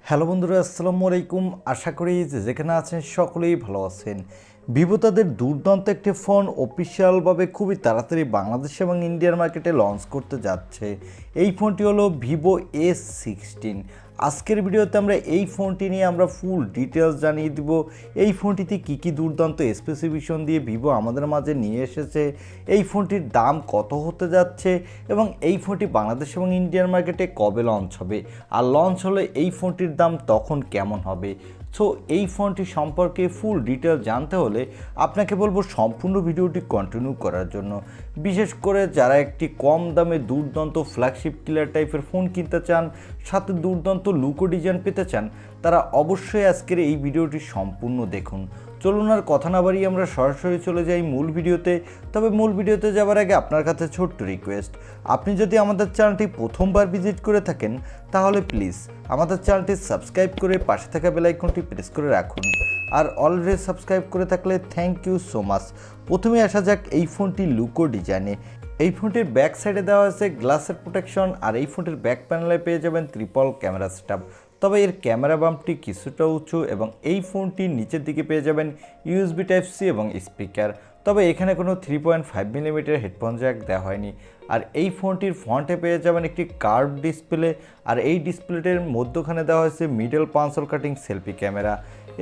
Hello বন্ধুরা, আসসালামু আলাইকুম। আশা করি যেখানে আছেন সকলেই ভালো আছেন। ভিভো তাদের দুর্দান্ত একটি ফোন অফিসিয়ালভাবে খুবই তাড়াতাড়ি বাংলাদেশ এবং ইন্ডিয়ার মার্কেটে লঞ্চ করতে যাচ্ছে। এই ফোনটি হলো ভিভো S16। আজকের ভিডিওতে আমরা এই ফোনটি নিয়ে আমরা ফুল ডিটেলস জানিয়ে দিব। এই ফোনটিতে কী দুর্দান্ত স্পেসিফিকেশন দিয়ে ভিভো আমাদের মাঝে নিয়ে এসেছে, এই ফোনটির দাম কত হতে যাচ্ছে এবং এই ফোনটি বাংলাদেশ এবং ইন্ডিয়ান মার্কেটে কবে লঞ্চ হবে, আর লঞ্চ হলে এই ফোনটির দাম তখন কেমন হবে। সো এই ফোনটি সম্পর্কে ফুল ডিটেল জানতে হলে আপনাকে বলবো সম্পূর্ণ ভিডিওটি কন্টিনিউ করার জন্য। বিশেষ করে যারা একটি কম দামে দুর্দান্ত ফ্ল্যাগশিপ কিলার টাইপের ফোন কিনতে চান, সাথে দুর্দান্ত লুকো ডিজাইন পেতে চান, তারা অবশ্যই আজকের এই ভিডিওটি সম্পূর্ণ দেখুন। চলুন আর কথা না বাড়িয়ে আমরা সরাসরি চলে যাই মূল ভিডিওতে। তবে মূল ভিডিওতে যাওয়ার আগে আপনার কাছে ছোট্ট রিকোয়েস্ট, আপনি যদি আমাদের চ্যানেলটি প্রথমবার ভিজিট করে থাকেন তাহলে প্লিজ আমাদের চ্যানেলটি সাবস্ক্রাইব করে পাশে থাকা বেল আইকনটি প্রেস করে রাখুন। আর অলরেডি সাবস্ক্রাইব করে থাকলে থ্যাংক ইউ সো মাচ। প্রথমে আসা যাক এই ফোনটি লুকো ডিজাইনে। এই ফোনটির ব্যাক সাইডে দেওয়া হয়েছে গ্লাসের প্রোটেকশন, আর এই ফোনটির ব্যাক প্যানেলে পেয়ে যাবেন ট্রিপল ক্যামেরা সেটআপ। তবে এর ক্যামেরা বাম্পটি কিছুটা উঁচু এবং এই ফোনটির নিচের দিকে পেয়ে যাবেন ইউএসবি টাইপ সি এবং স্পিকার। তবে এখানে কোনো 3.5 মিলিমিটার হেডফোন জ্যাক দেওয়া হয়নি। আর এই ফোনটির ফ্রন্টে পেয়ে যাবেন একটি কার্ভ ডিসপ্লে, আর এই ডিসপ্লেটির মধ্যখানে দেওয়া হয়েছে মিডল পাঞ্চল কাটিং সেলফি ক্যামেরা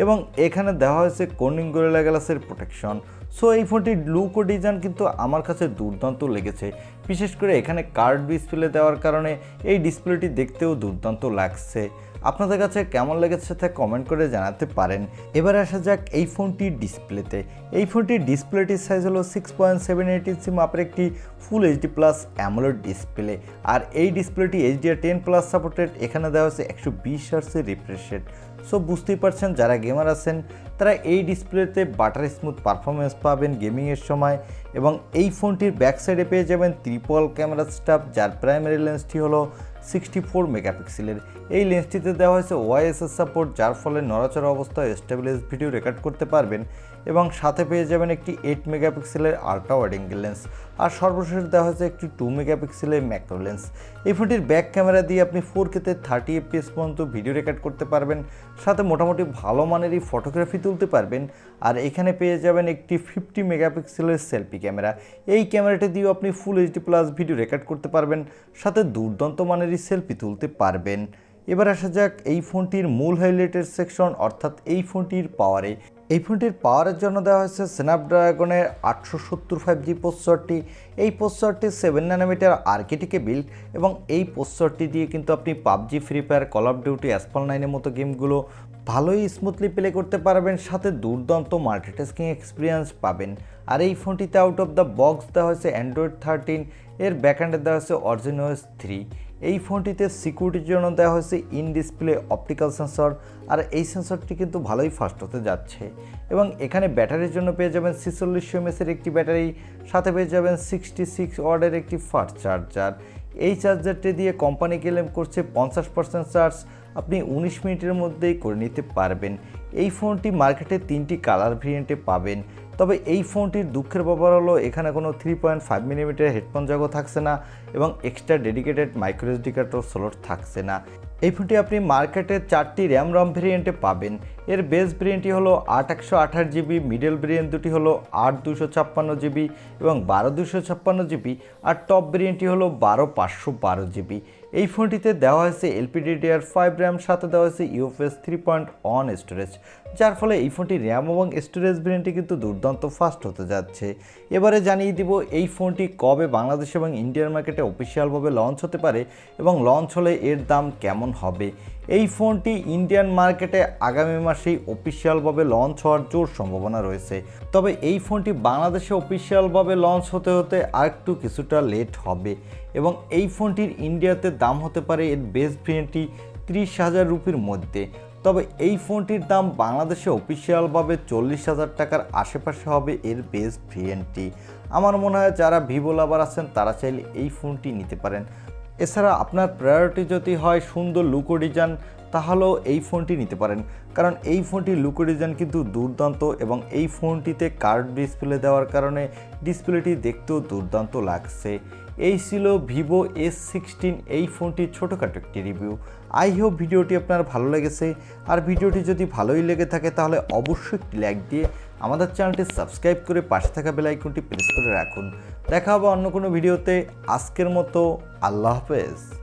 এবং এখানে দেওয়া হয়েছে কর্নিং গরিলা গ্লাসের প্রোটেকশন। সো এই ফোনটির লুক ও ডিজাইন কিন্তু আমার কাছে দুর্দান্ত লেগেছে। বিশেষ করে এখানে কার্ভ ডিসপ্লে দেওয়ার কারণে এই ডিসপ্লেটি দেখতেও দুর্দান্ত লাগছে। আপনাদের কাছে কেমন লেগেছে তা কমেন্ট করে জানাতে পারেন। এবার আসা যাক এই ফোনটির ডিসপ্লেতে। এই ফোনটির ডিসপ্লেটির সাইজ হলো 6.78 ইঞ্চি মাপের একটি full HD plus AMOLED display, আর এই ডিসপ্লেটি HDR10+ সাপোর্টেড। এখানে দেওয়া হচ্ছে 120 হার্টজের রিফ্রেশ রেট। সো বুঝতেই পারছেন যারা গেমার আছেন তারা এই ডিসপ্লেতে বাটার স্মুথ পারফরমেন্স পাবেন গেমিংয়ের সময়। এবং এই ফোনটির ব্যাক সাইডে পেয়ে যাবেন ট্রিপল ক্যামেরা সেটআপ, যার প্রাইমারি লেন্সটি হলো 64 মেগাপিক্সেলের। এই লেন্সটিতে দেওয়া হয়েছে ওআইএসএস সাপোর্ট, যার ফলে নড়াচড়া অবস্থায় স্টেবিলাইজ ভিডিও রেকর্ড করতে পারবেন। এবং সাথে পেয়ে যাবেন একটি 8 মেগাপিক্সেলের আল্ট্রা ওয়াইড অ্যাঙ্গেল লেন্স, আর সর্বশেষ দেওয়া হয়েছে একটি 2 মেগাপিক্সেলের ম্যাক্রো লেন্স। এই ফোনটির ব্যাক ক্যামেরা দিয়ে আপনি 4K-তে 30 FPS পর্যন্ত ভিডিও রেকর্ড করতে পারবেন, সাথে মোটামুটি ভালো মানেরই ফটোগ্রাফি তুলতে পারবেন। আর এখানে পেয়ে যাবেন একটি 50 মেগাপিক্সেলের সেলফি ক্যামেরা। এই ক্যামেরাটি দিয়েও আপনি ফুল এইচডি প্লাস ভিডিও রেকর্ড করতে পারবেন, সাথে দুর্দান্ত মানেরই সেলফি তুলতে পারবেন। এবার আসা যাক এই ফোনটির মূল হাইলাইটের সেকশন, অর্থাৎ এই ফোনটির পাওয়ারে। এই ফোনটির পাওয়ারের জন্য দেওয়া হয়েছে স্ন্যাপড্রাগনের 870 5G প্রসেসরটি। এই প্রসেসরটি 7 ন্যানোমিটার আর্কিটেকে বিল্ড এবং এই প্রসেসরটি দিয়ে কিন্তু আপনি PUBG, Free Fire, Call of Duty, Asphalt 9-এর মতো গেমগুলো ভালোই স্মুথলি প্লে করতে পারবেন, সাথে দুর্দান্ত মাল্টিটাস্কিং এক্সপিরিয়েন্স পাবেন। আর এই ফোনটিতে আউট অফ দ্য বক্স দেওয়া হয়েছে অ্যান্ড্রয়েড 13, এর ব্যাকএন্ডে দেওয়া হয়েছে অরিজিনওএস 3। এই ফোনটিতে সিকিউরিটির জন্য দেওয়া হয়েছে ইন ডিসপ্লে অপটিক্যাল সেন্সর, আর এই সেন্সরটি কিন্তু ভালোই ফাস্ট হতে যাচ্ছে। এবং এখানে ব্যাটারির জন্য পেয়ে যাবেন 4600 mAh-এর একটি ব্যাটারি, সাথে পেয়ে যাবেন 66 ওয়াটের একটি ফাস্ট চার্জার। এই চার্জারটি দিয়ে কোম্পানি ক্লেম করছে 50% চার্জ আপনি 19 মিনিটের মধ্যেই করে নিতে পারবেন। এই ফোনটি মার্কেটে 3টি কালার ভেরিয়েন্টে পাবেন। তবে এই ফোনটির দুঃখের ব্যাপার হলো এখানে কোনো 3.5 মিলিমিটার হেডফোন জ্যাকও থাকছে না এবং এক্সট্রা ডেডিকেটেড মাইক্রো এসডি কার্ডও স্লট থাকছে না। এই ফোনটি আপনি মার্কেটে 4টি র্যাম রম ভেরিয়েন্টে পাবেন। এর বেস ভেরিয়েন্টটি হলো 8 128 GB, মিডল ভেরিয়েন্ট দুটি হলো 8 256 GB এবং 12 256 GB, আর টপ ভেরিয়েন্টটি হলো 12 512 GB। এই ফোনটিতে দেওয়া হয়েছে LPDDR5 র্যাম, সাথে দেওয়া হয়েছে UFS 3.1 স্টোরেজ, যার ফলে এই ফোনটি র্যাম এবং স্টোরেজ ভেরিয়েন্টটি কিন্তু দুর্দান্ত ফাস্ট হতে যাচ্ছে। এবারে জানিয়ে দিব এই ফোনটি কবে বাংলাদেশ এবং ইন্ডিয়ান মার্কেটে অফিসিয়ালভাবে লঞ্চ হতে পারে এবং লঞ্চ হলে এর দাম কেমন হবে। এই ফোনটি ইন্ডিয়ান মার্কেটে আগামী মাসেই অফিসিয়ালভাবে লঞ্চ হওয়ার জোর সম্ভাবনা রয়েছে। তবে এই ফোনটি বাংলাদেশে অফিসিয়ালভাবে লঞ্চ হতে হতে আরেকটু কিছুটা লেট হবে এবং এই ফোনটির ইন্ডিয়াতে দাম হতে পারে এর বেস ভেরিয়েন্টটি 30,000 রুপির মধ্যে। তবে এই ফোনটির দাম বাংলাদেশে অফিসিয়ালভাবে 40,000 টাকার আশেপাশে হবে এর বেস ভেরিয়েন্টটি। আমার মনে হয় যারা ভিভো লাভার আছেন তারা চাইলে এই ফোনটি নিতে পারেন। এছাড়া আপনার প্রায়োরিটি যদি হয় সুন্দর লুকো ডিজাইন, তাহলেও এই ফোনটি নিতে পারেন, কারণ এই ফোনটির লুকো ডিজাইন কিন্তু দুর্দান্ত এবং এই ফোনটিতে কার্ভ ডিসপ্লে দেওয়ার কারণে ডিসপ্লেটি দেখতেও দুর্দান্ত লাগছে। এই ছিল ভিভো S16 এই ফোনটির ছোটোখাটো একটি রিভিউ। আই হোপ ভিডিওটি আপনার ভালো লেগেছে। আর ভিডিওটি যদি ভালোই লেগে থাকে তাহলে অবশ্যই একটি লাইক দিয়ে আমাদের চ্যানেলটি সাবস্ক্রাইব করে পাশে থাকা বেল আইকনটি প্রেস করে রাখুন। দেখা হবে অন্য কোনো ভিডিওতে। আজকের মতো আল্লাহ হাফেজ।